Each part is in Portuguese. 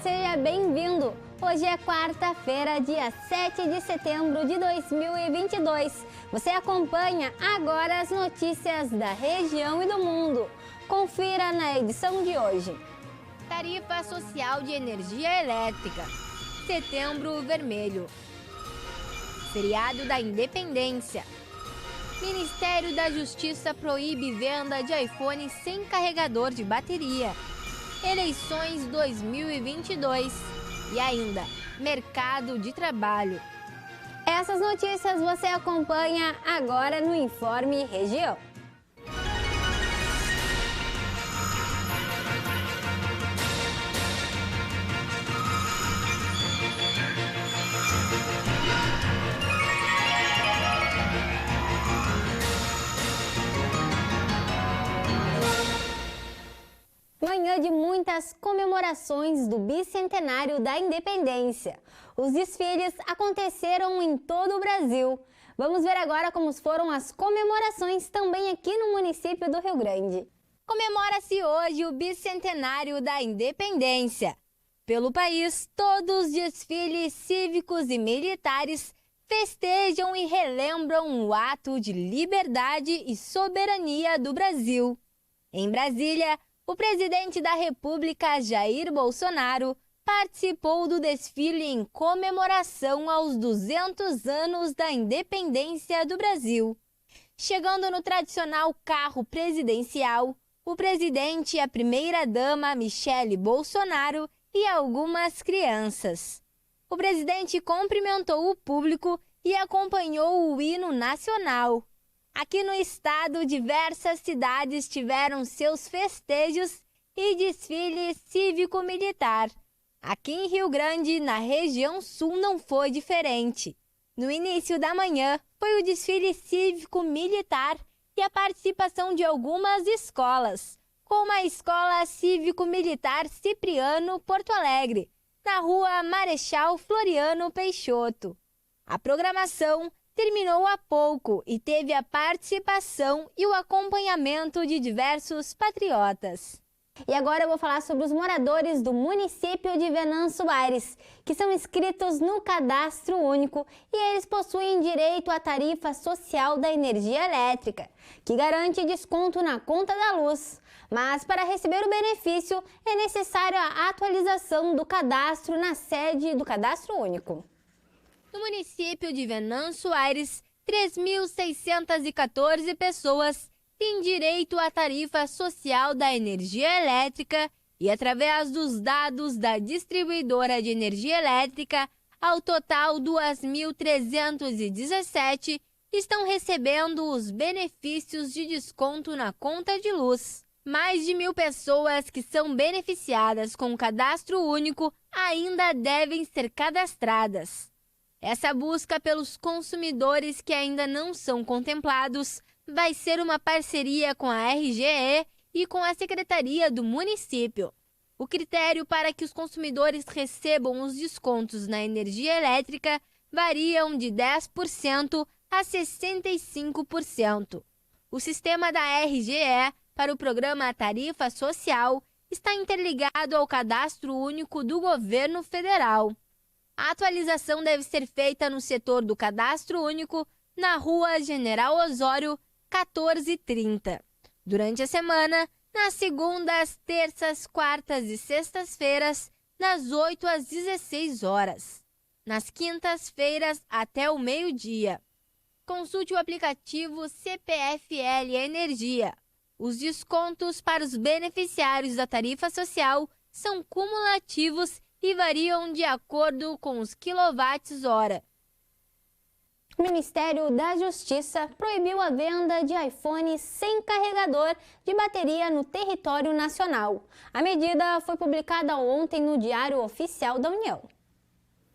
seja bem-vindo! Hoje é quarta-feira, dia 7 de setembro de 2022. Você acompanha agora as notícias da região e do mundo. Confira na edição de hoje. Tarifa Social de Energia Elétrica. Setembro Vermelho. Feriado da Independência. Ministério da Justiça proíbe venda de iPhone sem carregador de bateria. Eleições 2022. E ainda, mercado de trabalho. Essas notícias você acompanha agora no Informe Região. Manhã de muitas comemorações do bicentenário da Independência. Os desfiles aconteceram em todo o Brasil. Vamos ver agora como foram as comemorações também aqui no município do Rio Grande. Comemora-se hoje o bicentenário da Independência. Pelo país, todos os desfiles cívicos e militares festejam e relembram o ato de liberdade e soberania do Brasil. Em Brasília, o presidente da República, Jair Bolsonaro, participou do desfile em comemoração aos 200 anos da independência do Brasil. Chegando no tradicional carro presidencial, o presidente e a primeira-dama, Michele Bolsonaro, e algumas crianças. O presidente cumprimentou o público e acompanhou o hino nacional. Aqui no estado, diversas cidades tiveram seus festejos e desfile cívico-militar. Aqui em Rio Grande, na região sul, não foi diferente. No início da manhã, foi o desfile cívico-militar e a participação de algumas escolas, como a Escola Cívico-Militar Cipriano Porto Alegre, na rua Marechal Floriano Peixoto. A programação terminou há pouco e teve a participação e o acompanhamento de diversos patriotas. E agora eu vou falar sobre os moradores do município de Venâncio Aires, que são inscritos no Cadastro Único e eles possuem direito à tarifa social da energia elétrica, que garante desconto na conta da luz. Mas para receber o benefício é necessária a atualização do cadastro na sede do Cadastro Único. No município de Venâncio Aires, 3.614 pessoas têm direito à tarifa social da energia elétrica e, através dos dados da distribuidora de energia elétrica, ao total 2.317 estão recebendo os benefícios de desconto na conta de luz. Mais de 1.000 pessoas que são beneficiadas com o Cadastro Único ainda devem ser cadastradas. Essa busca pelos consumidores que ainda não são contemplados vai ser uma parceria com a RGE e com a Secretaria do município. O critério para que os consumidores recebam os descontos na energia elétrica variam de 10% a 65%. O sistema da RGE para o programa Tarifa Social está interligado ao Cadastro Único do Governo Federal. A atualização deve ser feita no setor do Cadastro Único, na Rua General Osório, 1430. Durante a semana, nas segundas, terças, quartas e sextas-feiras, das 8 às 16 horas. Nas quintas-feiras, até o meio-dia. Consulte o aplicativo CPFL Energia. Os descontos para os beneficiários da tarifa social são cumulativos e variam de acordo com os quilowatts-hora. O Ministério da Justiça proibiu a venda de iPhone sem carregador de bateria no território nacional. A medida foi publicada ontem no Diário Oficial da União.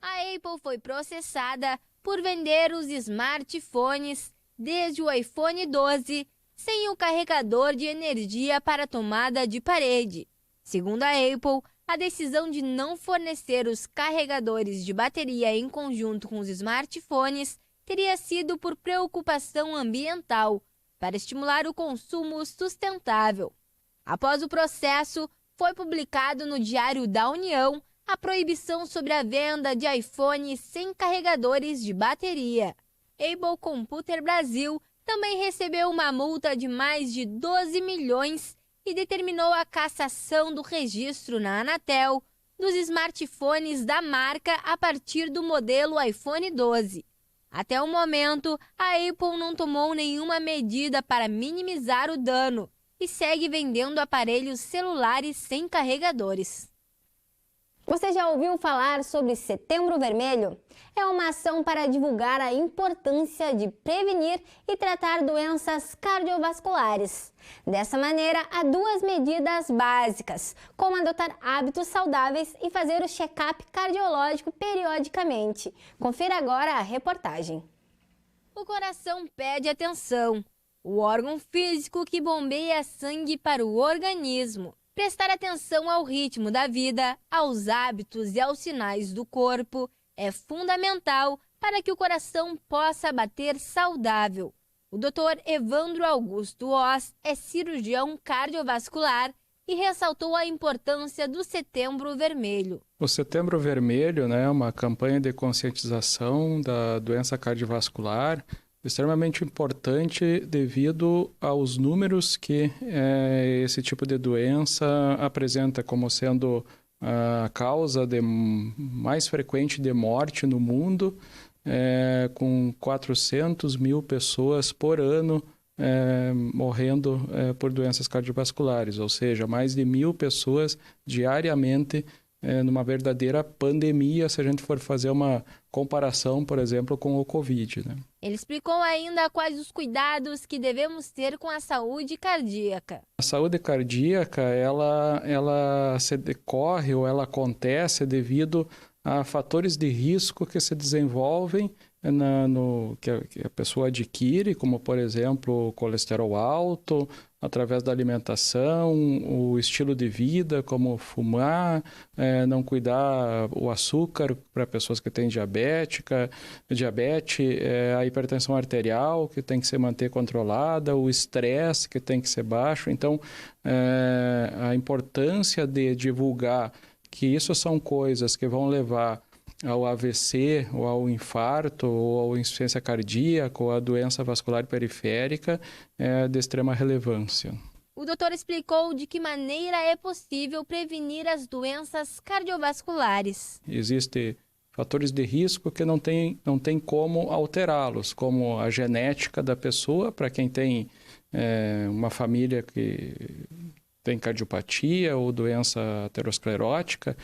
A Apple foi processada por vender os smartphones desde o iPhone 12 sem o carregador de energia para tomada de parede. Segundo a Apple, a decisão de não fornecer os carregadores de bateria em conjunto com os smartphones teria sido por preocupação ambiental, para estimular o consumo sustentável. Após o processo, foi publicado no Diário da União a proibição sobre a venda de iPhone sem carregadores de bateria. Able Computer Brasil também recebeu uma multa de mais de 12 milhões e determinou a cassação do registro na Anatel dos smartphones da marca a partir do modelo iPhone 12. Até o momento, a Apple não tomou nenhuma medida para minimizar o dano e segue vendendo aparelhos celulares sem carregadores. Você já ouviu falar sobre Setembro Vermelho? É uma ação para divulgar a importância de prevenir e tratar doenças cardiovasculares. Dessa maneira, há duas medidas básicas, como adotar hábitos saudáveis e fazer o check-up cardiológico periodicamente. Confira agora a reportagem. O coração pede atenção, o órgão físico que bombeia sangue para o organismo. Prestar atenção ao ritmo da vida, aos hábitos e aos sinais do corpo é fundamental para que o coração possa bater saudável. O Dr. Evandro Augusto Oz é cirurgião cardiovascular e ressaltou a importância do Setembro Vermelho. O Setembro Vermelho, é uma campanha de conscientização da doença cardiovascular extremamente importante devido aos números que esse tipo de doença apresenta como sendo a causa mais frequente de morte no mundo, com 400 mil pessoas por ano morrendo por doenças cardiovasculares, ou seja, mais de 1.000 pessoas diariamente numa verdadeira pandemia, se a gente for fazer uma comparação, por exemplo, com o Covid. Ele explicou ainda quais os cuidados que devemos ter com a saúde cardíaca. A saúde cardíaca, ela se decorre ou ela acontece devido a fatores de risco que se desenvolvem que a pessoa adquire, como, por exemplo, o colesterol alto, através da alimentação, o estilo de vida, como fumar, não cuidar o açúcar para pessoas que têm diabetes, a hipertensão arterial, que tem que se manter controlada, o estresse, que tem que ser baixo. Então, a importância de divulgar que isso são coisas que vão levar ao AVC, ou ao infarto, ou à insuficiência cardíaca, ou à doença vascular periférica, é de extrema relevância. O doutor explicou de que maneira é possível prevenir as doenças cardiovasculares. Existem fatores de risco que não tem como alterá-los, como a genética da pessoa, para quem tem uma família que tem cardiopatia ou doença aterosclerótica,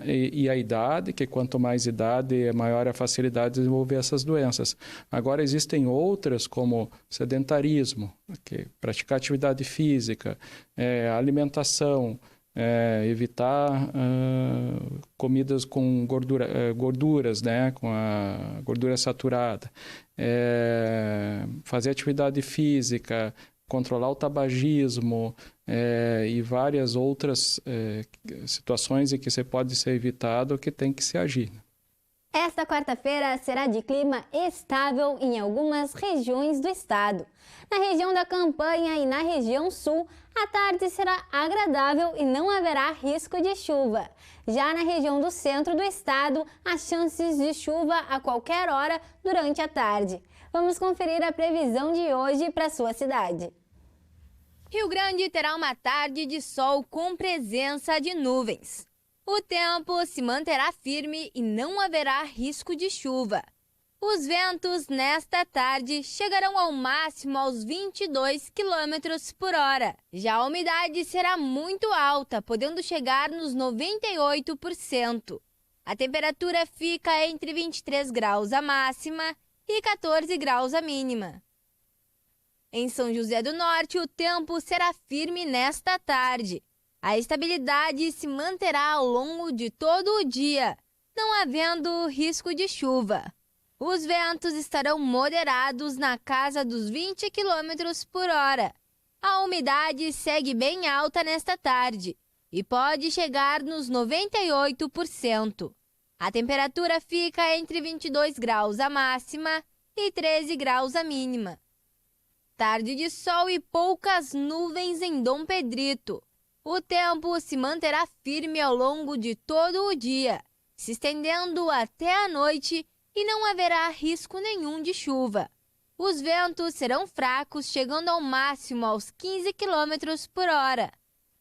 e a idade, que quanto mais idade, maior a facilidade de desenvolver essas doenças. Agora, existem outras, como sedentarismo, praticar atividade física, alimentação, evitar comidas com gorduras, com a gordura saturada, fazer atividade física, controlar o tabagismo e várias outras situações em que você pode ser evitado que tem que se agir. Esta quarta-feira será de clima estável em algumas regiões do estado. Na região da Campanha e na região sul, a tarde será agradável e não haverá risco de chuva. Já na região do centro do estado, há chances de chuva a qualquer hora durante a tarde. Vamos conferir a previsão de hoje para sua cidade. Rio Grande terá uma tarde de sol com presença de nuvens. O tempo se manterá firme e não haverá risco de chuva. Os ventos nesta tarde chegarão ao máximo aos 22 km por hora. Já a umidade será muito alta, podendo chegar nos 98%. A temperatura fica entre 23 graus a máxima e 14 graus a mínima. Em São José do Norte, o tempo será firme nesta tarde. A estabilidade se manterá ao longo de todo o dia, não havendo risco de chuva. Os ventos estarão moderados na casa dos 20 km por hora. A umidade segue bem alta nesta tarde e pode chegar nos 98%. A temperatura fica entre 22 graus a máxima e 13 graus a mínima. Tarde de sol e poucas nuvens em Dom Pedrito. O tempo se manterá firme ao longo de todo o dia, se estendendo até a noite e não haverá risco nenhum de chuva. Os ventos serão fracos, chegando ao máximo aos 15 km por hora.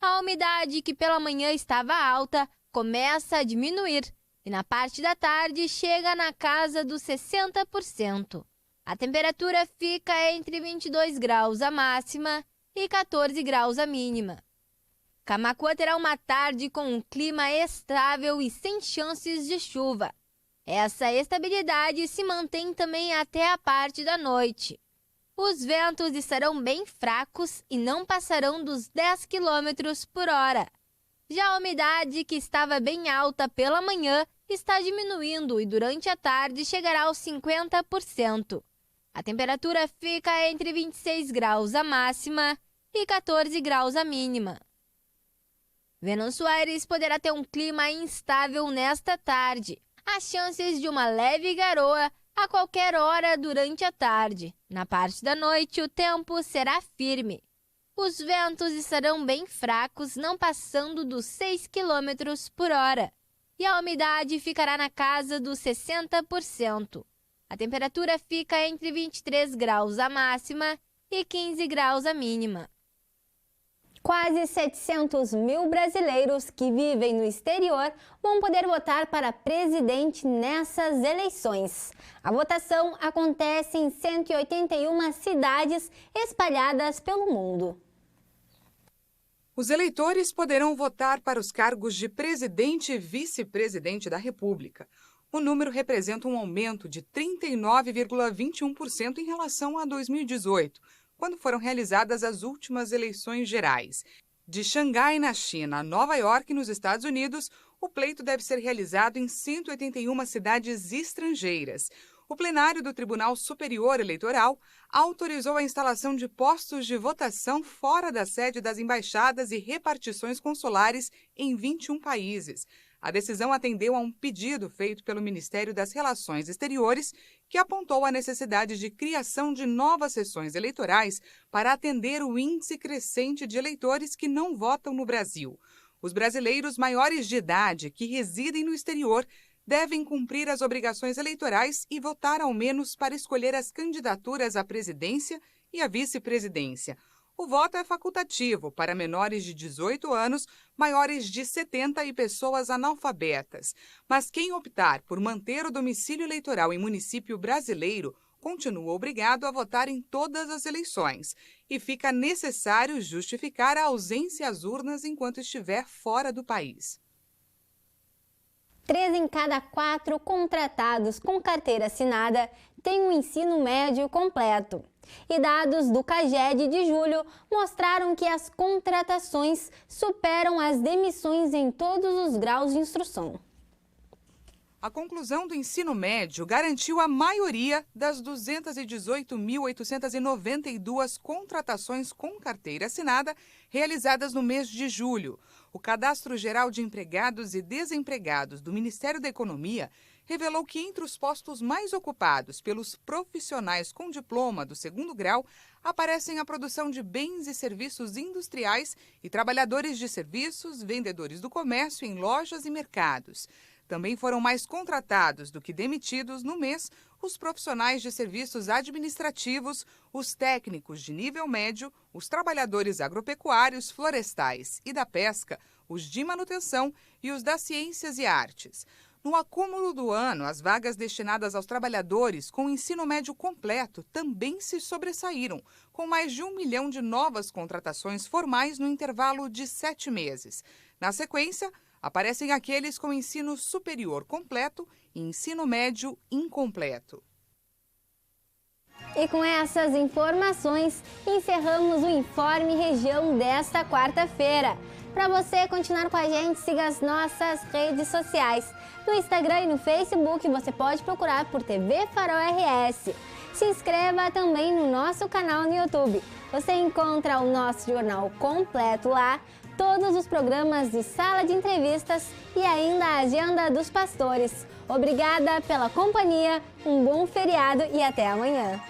A umidade, que pela manhã estava alta, começa a diminuir e na parte da tarde chega na casa dos 60%. A temperatura fica entre 22 graus a máxima e 14 graus a mínima. Camaquã terá uma tarde com um clima estável e sem chances de chuva. Essa estabilidade se mantém também até a parte da noite. Os ventos estarão bem fracos e não passarão dos 10 km por hora. Já a umidade, que estava bem alta pela manhã, está diminuindo e durante a tarde chegará aos 50%. A temperatura fica entre 26 graus a máxima e 14 graus a mínima. Venâncio Aires poderá ter um clima instável nesta tarde. Há chances de uma leve garoa a qualquer hora durante a tarde. Na parte da noite, o tempo será firme. Os ventos estarão bem fracos, não passando dos 6 km por hora. E a umidade ficará na casa dos 60%. A temperatura fica entre 23 graus a máxima e 15 graus a mínima. Quase 700 mil brasileiros que vivem no exterior vão poder votar para presidente nessas eleições. A votação acontece em 181 cidades espalhadas pelo mundo. Os eleitores poderão votar para os cargos de presidente e vice-presidente da República. O número representa um aumento de 39,21% em relação a 2018, quando foram realizadas as últimas eleições gerais. De Xangai, na China, a Nova York, nos Estados Unidos, o pleito deve ser realizado em 181 cidades estrangeiras. O plenário do Tribunal Superior Eleitoral autorizou a instalação de postos de votação fora da sede das embaixadas e repartições consulares em 21 países. A decisão atendeu a um pedido feito pelo Ministério das Relações Exteriores, que apontou a necessidade de criação de novas sessões eleitorais para atender o índice crescente de eleitores que não votam no Brasil. Os brasileiros maiores de idade que residem no exterior devem cumprir as obrigações eleitorais e votar ao menos para escolher as candidaturas à presidência e à vice-presidência. O voto é facultativo para menores de 18 anos, maiores de 70 e pessoas analfabetas. Mas quem optar por manter o domicílio eleitoral em município brasileiro continua obrigado a votar em todas as eleições e fica necessário justificar a ausência às urnas enquanto estiver fora do país. 3 em cada 4 contratados com carteira assinada têm um ensino médio completo. E dados do CAGED de julho mostraram que as contratações superam as demissões em todos os graus de instrução. A conclusão do ensino médio garantiu a maioria das 218.892 contratações com carteira assinada realizadas no mês de julho. O Cadastro Geral de Empregados e Desempregados do Ministério da Economia revelou que entre os postos mais ocupados pelos profissionais com diploma do 2º grau aparecem a produção de bens e serviços industriais e trabalhadores de serviços, vendedores do comércio em lojas e mercados. Também foram mais contratados do que demitidos no mês os profissionais de serviços administrativos, os técnicos de nível médio, os trabalhadores agropecuários, florestais e da pesca, os de manutenção e os das ciências e artes. No acúmulo do ano, as vagas destinadas aos trabalhadores com ensino médio completo também se sobressaíram, com mais de 1 milhão de novas contratações formais no intervalo de 7 meses. Na sequência, aparecem aqueles com ensino superior completo e ensino médio incompleto. E com essas informações, encerramos o Informe Região desta quarta-feira. Para você continuar com a gente, siga as nossas redes sociais. No Instagram e no Facebook você pode procurar por TV Farol RS. Se inscreva também no nosso canal no YouTube. Você encontra o nosso jornal completo lá, todos os programas de sala de entrevistas e ainda a agenda dos pastores. Obrigada pela companhia, um bom feriado e até amanhã.